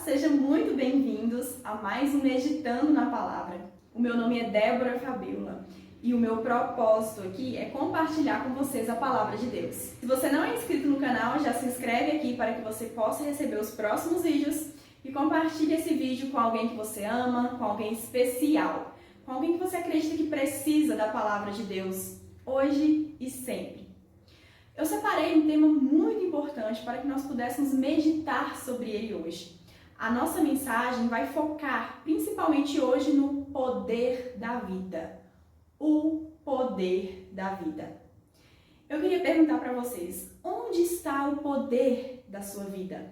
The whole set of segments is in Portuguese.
sejam muito bem-vindos a mais um Meditando na Palavra. O meu nome é Débora Fabiola e o meu propósito aqui é compartilhar com vocês a Palavra de Deus. Se você não é inscrito no canal, já se inscreve aqui para que você possa receber os próximos vídeos e compartilhe esse vídeo com alguém que você ama, com alguém especial, com alguém que você acredita que precisa da Palavra de Deus, hoje e sempre. Eu separei um tema muito importante para que nós pudéssemos meditar sobre ele hoje. A nossa mensagem vai focar principalmente hoje no poder da vida. O poder da vida. Eu queria perguntar para vocês, onde está o poder da sua vida?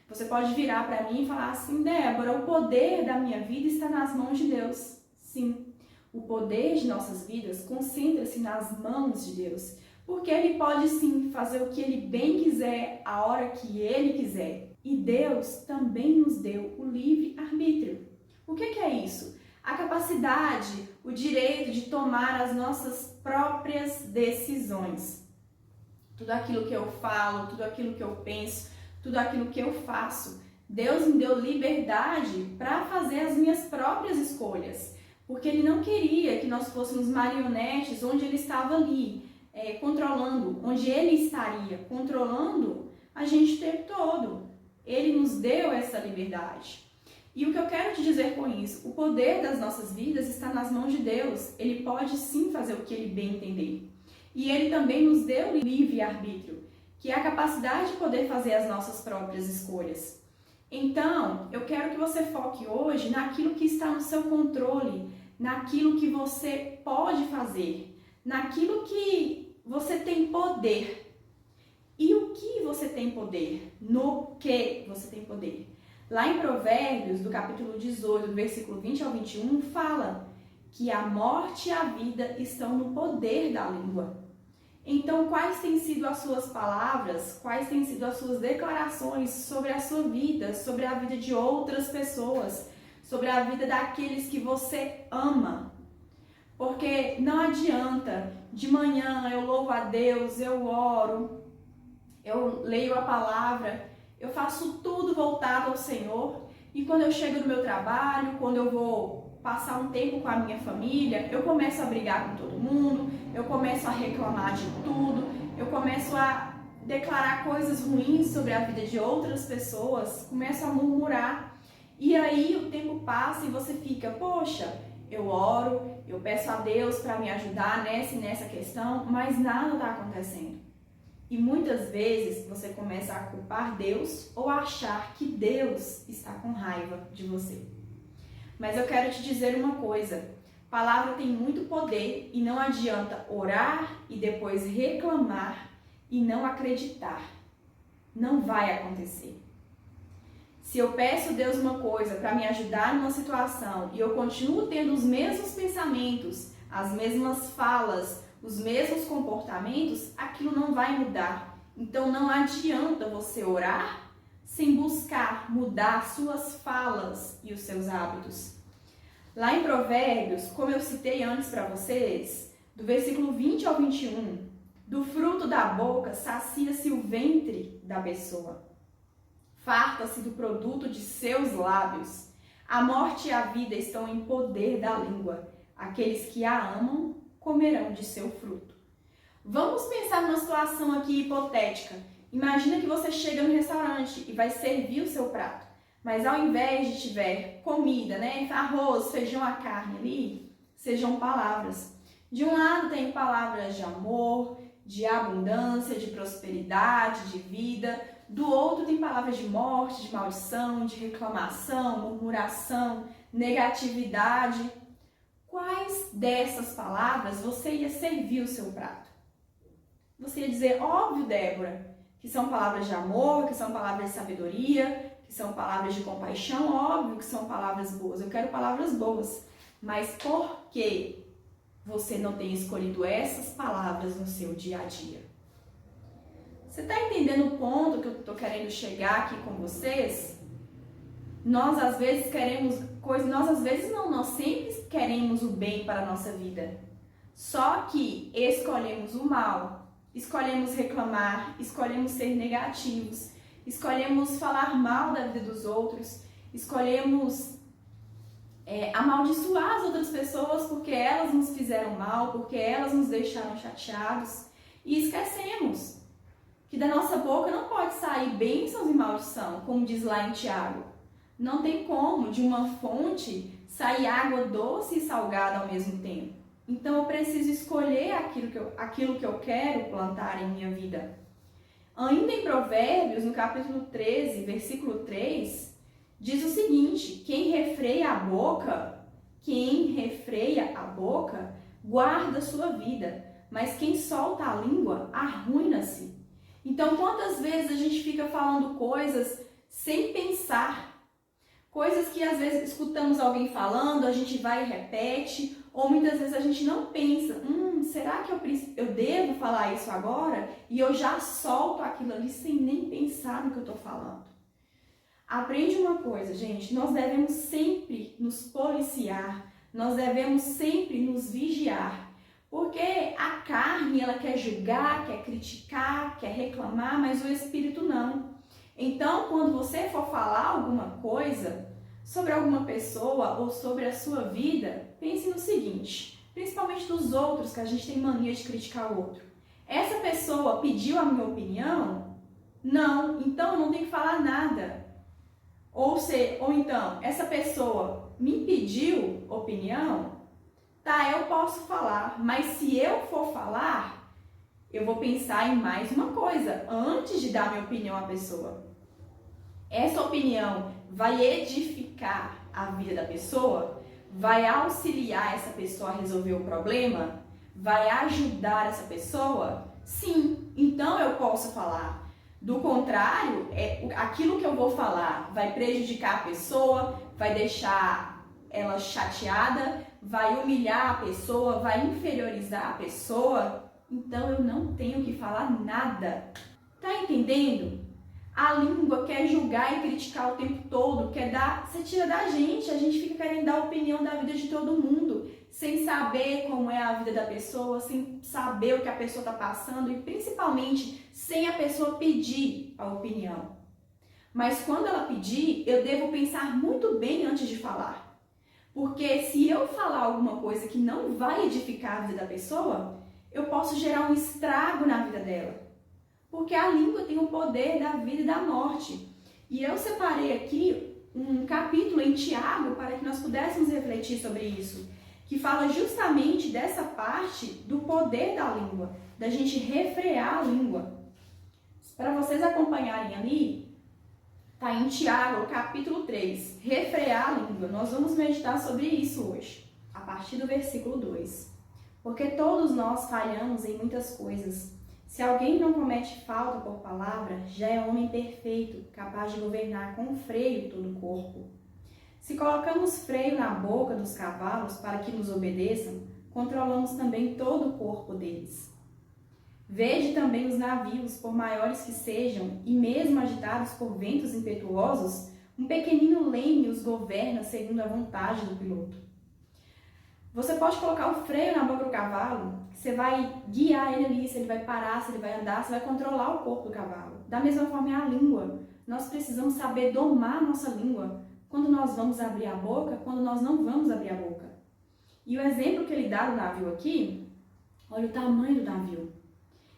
Você pode virar para mim e falar assim, Débora, o poder da minha vida está nas mãos de Deus. Sim, o poder de nossas vidas concentra-se nas mãos de Deus. Porque Ele pode sim fazer o que Ele bem quiser, a hora que Ele quiser. E Deus também nos deu o livre-arbítrio. O que é isso? A capacidade, o direito de tomar as nossas próprias decisões. Tudo aquilo que eu falo, tudo aquilo que eu penso, tudo aquilo que eu faço. Deus me deu liberdade para fazer as minhas próprias escolhas. Porque Ele não queria que nós fôssemos marionetes onde Ele estava ali. Controlando, onde Ele estaria controlando a gente o tempo todo. Ele nos deu essa liberdade. E o que eu quero te dizer com isso? O poder das nossas vidas está nas mãos de Deus. Ele pode sim fazer o que Ele bem entender. E Ele também nos deu livre-arbítrio, que é a capacidade de poder fazer as nossas próprias escolhas. Então, eu quero que você foque hoje naquilo que está no seu controle, naquilo que você pode fazer, naquilo que você tem poder. E o que você tem poder? No que você tem poder? Lá em Provérbios, do capítulo 18, do versículo 20 ao 21, fala que a morte e a vida estão no poder da língua. Então, quais têm sido as suas palavras, quais têm sido as suas declarações sobre a sua vida, sobre a vida de outras pessoas, sobre a vida daqueles que você ama? Porque não adianta, de manhã eu louvo a Deus, eu oro, eu leio a palavra, eu faço tudo voltado ao Senhor e quando eu chego no meu trabalho, quando eu vou passar um tempo com a minha família, eu começo a brigar com todo mundo, eu começo a reclamar de tudo, eu começo a declarar coisas ruins sobre a vida de outras pessoas, começo a murmurar e aí o tempo passa e você fica, poxa, eu oro, eu peço a Deus para me ajudar nessa e nessa questão, mas nada está acontecendo. E muitas vezes você começa a culpar Deus ou a achar que Deus está com raiva de você. Mas eu quero te dizer uma coisa, palavra tem muito poder e não adianta orar e depois reclamar e não acreditar. Não vai acontecer. Se eu peço a Deus uma coisa para me ajudar numa situação e eu continuo tendo os mesmos pensamentos, as mesmas falas, os mesmos comportamentos, aquilo não vai mudar. Então não adianta você orar sem buscar mudar suas falas e os seus hábitos. Lá em Provérbios, como eu citei antes para vocês, do versículo 20 ao 21, do fruto da boca sacia-se o ventre da pessoa. Farta-se do produto de seus lábios. A morte e a vida estão em poder da língua. Aqueles que a amam comerão de seu fruto. Vamos pensar numa situação aqui hipotética. Imagina que você chega no restaurante e vai servir o seu prato. Mas ao invés de tiver comida, arroz, feijão, a carne ali, sejam palavras. De um lado tem palavras de amor, de abundância, de prosperidade, de vida. Do outro tem palavras de morte, de maldição, de reclamação, murmuração, negatividade. Quais dessas palavras você ia servir o seu prato? Você ia dizer, óbvio, Débora, que são palavras de amor, que são palavras de sabedoria, que são palavras de compaixão, óbvio que são palavras boas. Eu quero palavras boas. Mas por que você não tem escolhido essas palavras no seu dia a dia? Você está entendendo o ponto que eu estou querendo chegar aqui com vocês? Nós às vezes queremos coisas, nós sempre queremos o bem para a nossa vida. Só que escolhemos o mal, escolhemos reclamar, escolhemos ser negativos, escolhemos falar mal da vida dos outros, escolhemos amaldiçoar as outras pessoas porque elas nos fizeram mal, porque elas nos deixaram chateados, e esquecemos que da nossa boca não pode sair bênçãos e maldição, como diz lá em Tiago. Não tem como de uma fonte sair água doce e salgada ao mesmo tempo. Então eu preciso escolher aquilo que eu quero plantar em minha vida. Ainda em Provérbios, no capítulo 13, versículo 3, diz o seguinte: quem refreia a boca, guarda sua vida, mas quem solta a língua, arruina-se. Então, quantas vezes a gente fica falando coisas sem pensar? Coisas que às vezes escutamos alguém falando, a gente vai e repete, ou muitas vezes a gente não pensa, será que eu devo falar isso agora? E eu já solto aquilo ali sem nem pensar no que eu estou falando. Aprende uma coisa, gente, nós devemos sempre nos policiar, nós devemos sempre nos vigiar, porque a carne, ela quer julgar, quer criticar, quer reclamar, mas o espírito não. Então, quando você for falar alguma coisa sobre alguma pessoa ou sobre a sua vida, pense no seguinte, principalmente dos outros, que a gente tem mania de criticar o outro. Essa pessoa pediu a minha opinião? Não, então eu não tenho que falar nada. Ou então, essa pessoa me pediu opinião? Tá, eu posso falar, mas se eu for falar, eu vou pensar em mais uma coisa antes de dar minha opinião à pessoa. Essa opinião vai edificar a vida da pessoa? Vai auxiliar essa pessoa a resolver o problema? Vai ajudar essa pessoa? Sim, então eu posso falar. Do contrário, aquilo que eu vou falar vai prejudicar a pessoa, vai deixar ela chateada, vai humilhar a pessoa, vai inferiorizar a pessoa, então eu não tenho que falar nada. Tá entendendo? A língua quer julgar e criticar o tempo todo, você tira da gente, a gente fica querendo dar a opinião da vida de todo mundo, sem saber como é a vida da pessoa, sem saber o que a pessoa está passando e principalmente sem a pessoa pedir a opinião. Mas quando ela pedir, eu devo pensar muito bem antes de falar. Porque se eu falar alguma coisa que não vai edificar a vida da pessoa, eu posso gerar um estrago na vida dela. Porque a língua tem o poder da vida e da morte. E eu separei aqui um capítulo em Tiago para que nós pudéssemos refletir sobre isso, que fala justamente dessa parte do poder da língua, da gente refrear a língua. Para vocês acompanharem ali, está em Tiago, capítulo 3, refrear a língua. Nós vamos meditar sobre isso hoje, a partir do versículo 2. Porque todos nós falhamos em muitas coisas. Se alguém não comete falta por palavra, já é homem perfeito, capaz de governar com freio todo o corpo. Se colocamos freio na boca dos cavalos para que nos obedeçam, controlamos também todo o corpo deles. Vede também os navios, por maiores que sejam, e mesmo agitados por ventos impetuosos, um pequenino leme os governa segundo a vontade do piloto. Você pode colocar o freio na boca do cavalo, que você vai guiar ele ali, se ele vai parar, se ele vai andar, você vai controlar o corpo do cavalo. Da mesma forma é a língua. Nós precisamos saber domar a nossa língua. Quando nós vamos abrir a boca, quando nós não vamos abrir a boca. E o exemplo que ele dá do navio aqui, olha o tamanho do navio.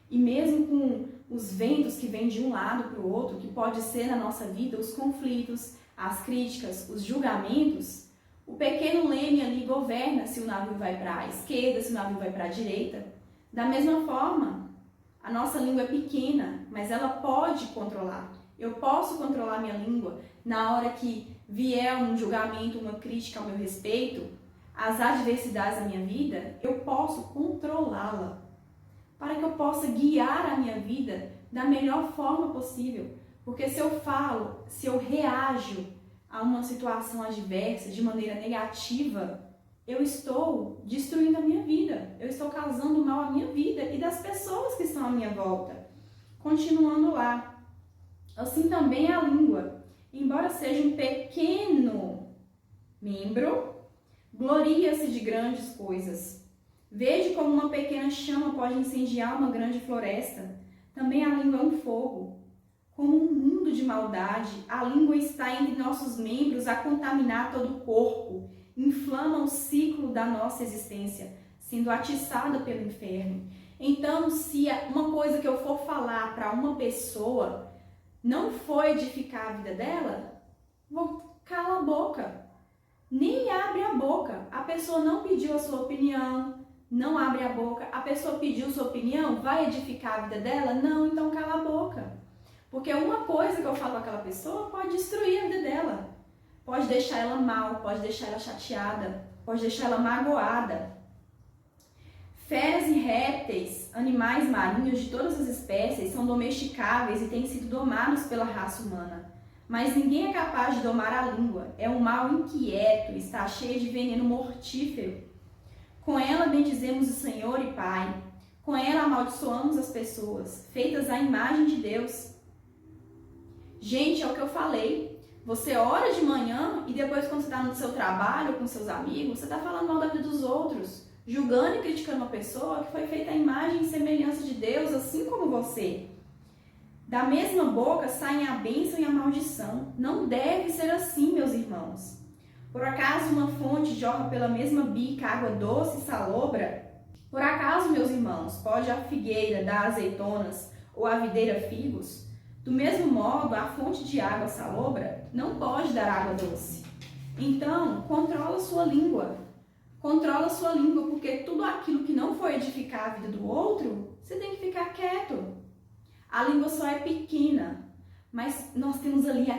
E mesmo com os ventos que vêm de um lado para o outro, que pode ser na nossa vida, os conflitos, as críticas, os julgamentos, o pequeno leme ali governa se o navio vai para a esquerda, se o navio vai para a direita. Da mesma forma, a nossa língua é pequena, mas ela pode controlar. Eu posso controlar minha língua na hora que vier um julgamento, uma crítica ao meu respeito, as adversidades da minha vida, eu posso controlá-la para que eu possa guiar a minha vida da melhor forma possível. Porque se eu falo, se eu reajo a uma situação adversa de maneira negativa, eu estou destruindo a minha vida, eu estou causando mal à minha vida e das pessoas que estão à minha volta. Continuando lá, assim também a língua, embora seja um pequeno membro, gloria-se de grandes coisas. Veja como uma pequena chama pode incendiar uma grande floresta. Também a língua é um fogo. Como um mundo de maldade, a língua está entre nossos membros a contaminar todo o corpo, inflama o ciclo da nossa existência, sendo atiçada pelo inferno. Então, se uma coisa que eu for falar para uma pessoa não for edificar a vida dela, vou calar a boca. Nem abre a boca. A pessoa não pediu a sua opinião, não abre a boca. A pessoa pediu sua opinião, vai edificar a vida dela? Não, então cala a boca. Porque uma coisa que eu falo com aquela pessoa pode destruir a vida dela. Pode deixar ela mal, pode deixar ela chateada, pode deixar ela magoada. Feras e répteis, animais marinhos de todas as espécies, são domesticáveis e têm sido domados pela raça humana. Mas ninguém é capaz de domar a língua. É um mal inquieto, está cheia de veneno mortífero. Com ela bendizemos o Senhor e Pai. Com ela amaldiçoamos as pessoas, feitas à imagem de Deus. Gente, é o que eu falei. Você ora de manhã e depois, quando você está no seu trabalho, com seus amigos, você está falando mal da vida dos outros, julgando e criticando uma pessoa que foi feita à imagem e semelhança de Deus, assim como você. Da mesma boca saem a bênção e a maldição. Não deve ser assim, meus irmãos. Por acaso uma fonte jorra pela mesma bica água doce e salobra? Por acaso, meus irmãos, pode a figueira dar azeitonas ou a videira figos? Do mesmo modo, a fonte de água salobra não pode dar água doce. Então, controla sua língua. Controla sua língua, porque tudo aquilo que não for edificar a vida do outro, você tem que ficar quieto. A língua só é pequena, mas nós temos ali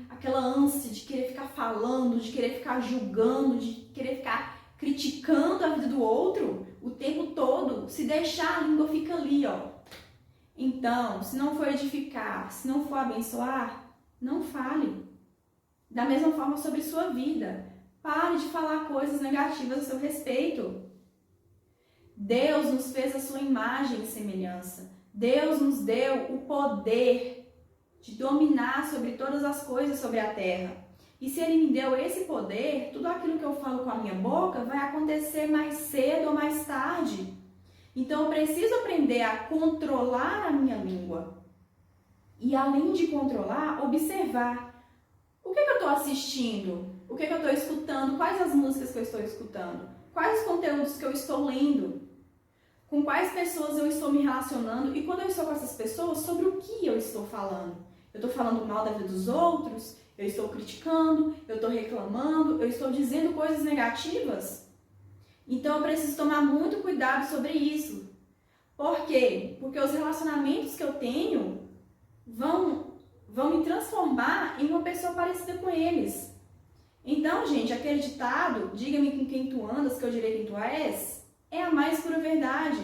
aquela ânsia de querer ficar falando, de querer ficar julgando, de querer ficar criticando a vida do outro o tempo todo. Se deixar, a língua fica ali, ó. Então, se não for edificar, se não for abençoar, não fale. Da mesma forma sobre sua vida. Pare de falar coisas negativas a seu respeito. Deus nos fez a sua imagem e semelhança. Deus nos deu o poder de dominar sobre todas as coisas sobre a terra. E se Ele me deu esse poder, tudo aquilo que eu falo com a minha boca vai acontecer mais cedo ou mais tarde. Então eu preciso aprender a controlar a minha língua. E além de controlar, observar. O que eu estou assistindo? O que eu estou escutando? Quais as músicas que eu estou escutando? Quais os conteúdos que eu estou lendo? Com quais pessoas eu estou me relacionando? E quando eu estou com essas pessoas, sobre o que eu estou falando? Eu estou falando mal da vida dos outros? Eu estou criticando? Eu estou reclamando? Eu estou dizendo coisas negativas? Então eu preciso tomar muito cuidado sobre isso. Por quê? Porque os relacionamentos que eu tenho vão me transformar em uma pessoa parecida com eles. Então, gente, aquele ditado, diga-me com quem tu andas, que eu direi quem tu és, é a mais pura verdade.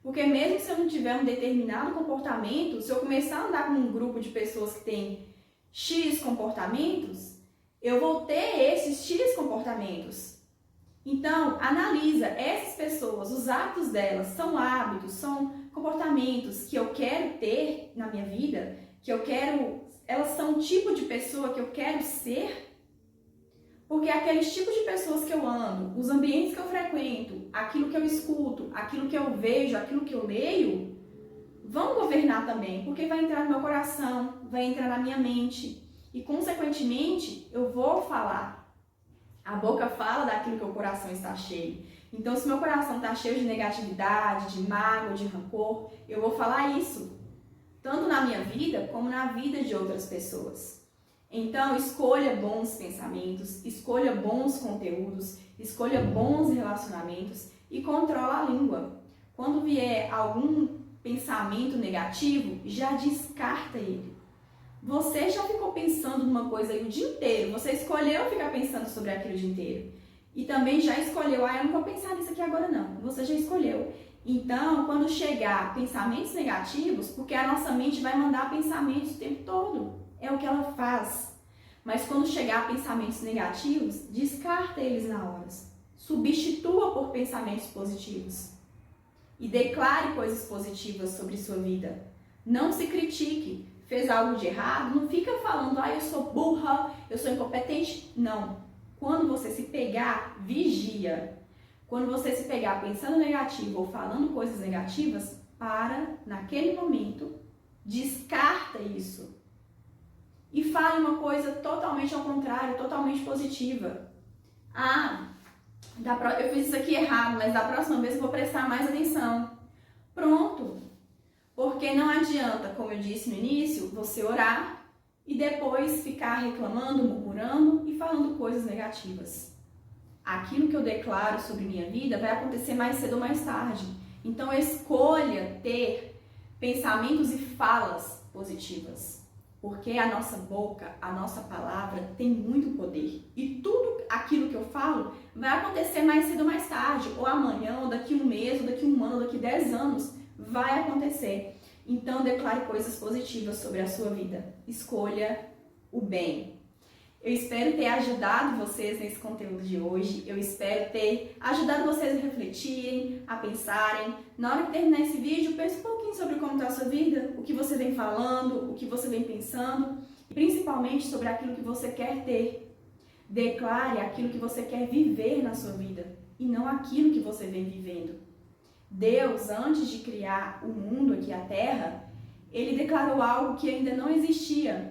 Porque mesmo se eu não tiver um determinado comportamento, se eu começar a andar com um grupo de pessoas que tem X comportamentos, eu vou ter esses X comportamentos. Então, analisa essas pessoas, os hábitos delas, são hábitos, são comportamentos que eu quero ter na minha vida, elas são o tipo de pessoa que eu quero ser. Porque aqueles tipos de pessoas que eu ando, os ambientes que eu frequento, aquilo que eu escuto, aquilo que eu vejo, aquilo que eu leio, vão governar também, porque vai entrar no meu coração, vai entrar na minha mente e, consequentemente, eu vou falar. A boca fala daquilo que o coração está cheio. Então, se meu coração está cheio de negatividade, de mágoa, de rancor, eu vou falar isso, tanto na minha vida como na vida de outras pessoas. Então, escolha bons pensamentos, escolha bons conteúdos, escolha bons relacionamentos e controla a língua. Quando vier algum pensamento negativo, já descarta ele. Você já ficou pensando numa coisa aí o dia inteiro, você escolheu ficar pensando sobre aquilo o dia inteiro. E também já escolheu, eu não vou pensar nisso aqui agora não, você já escolheu. Então, quando chegar pensamentos negativos, porque a nossa mente vai mandar pensamentos o tempo todo, é o que ela faz. Mas quando chegar pensamentos negativos, descarta eles na hora. Substitua por pensamentos positivos. E declare coisas positivas sobre sua vida. Não se critique. Fez algo de errado, não fica falando, eu sou burra, eu sou incompetente. Não. Quando você se pegar, vigia. Quando você se pegar pensando negativo ou falando coisas negativas, para naquele momento Descarta isso. E fale uma coisa totalmente ao contrário, totalmente positiva. Eu fiz isso aqui errado, mas da próxima vez eu vou prestar mais atenção. Pronto. Porque não adianta, como eu disse no início, você orar e depois ficar reclamando, murmurando e falando coisas negativas. Aquilo que eu declaro sobre minha vida vai acontecer mais cedo ou mais tarde. Então escolha ter pensamentos e falas positivas. Porque a nossa boca, a nossa palavra tem muito poder. E tudo aquilo que eu falo vai acontecer mais cedo ou mais tarde. Ou amanhã, ou daqui um mês, ou daqui um ano, ou daqui 10 anos. Vai acontecer. Então declare coisas positivas sobre a sua vida. Escolha o bem. Eu espero ter ajudado vocês nesse conteúdo de hoje. Eu espero ter ajudado vocês a refletirem, a pensarem. Na hora que terminar esse vídeo, pense um pouquinho sobre como está a sua vida, o que você vem falando, o que você vem pensando, principalmente sobre aquilo que você quer ter. Declare aquilo que você quer viver na sua vida e não aquilo que você vem vivendo. Deus, antes de criar o mundo aqui, a Terra, Ele declarou algo que ainda não existia.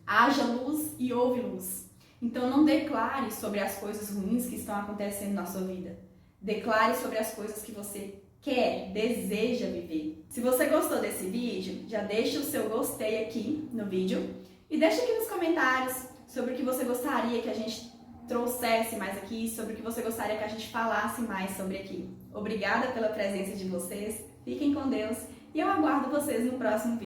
Haja luz e houve luz. Então não declare sobre as coisas ruins que estão acontecendo na sua vida. Declare sobre as coisas que você quer, deseja viver. Se você gostou desse vídeo, já deixa o seu gostei aqui no vídeo e deixa aqui nos comentários sobre o que você gostaria que a gente trouxesse mais aqui, sobre o que você gostaria que a gente falasse mais sobre aqui. Obrigada pela presença de vocês, fiquem com Deus e eu aguardo vocês no próximo vídeo.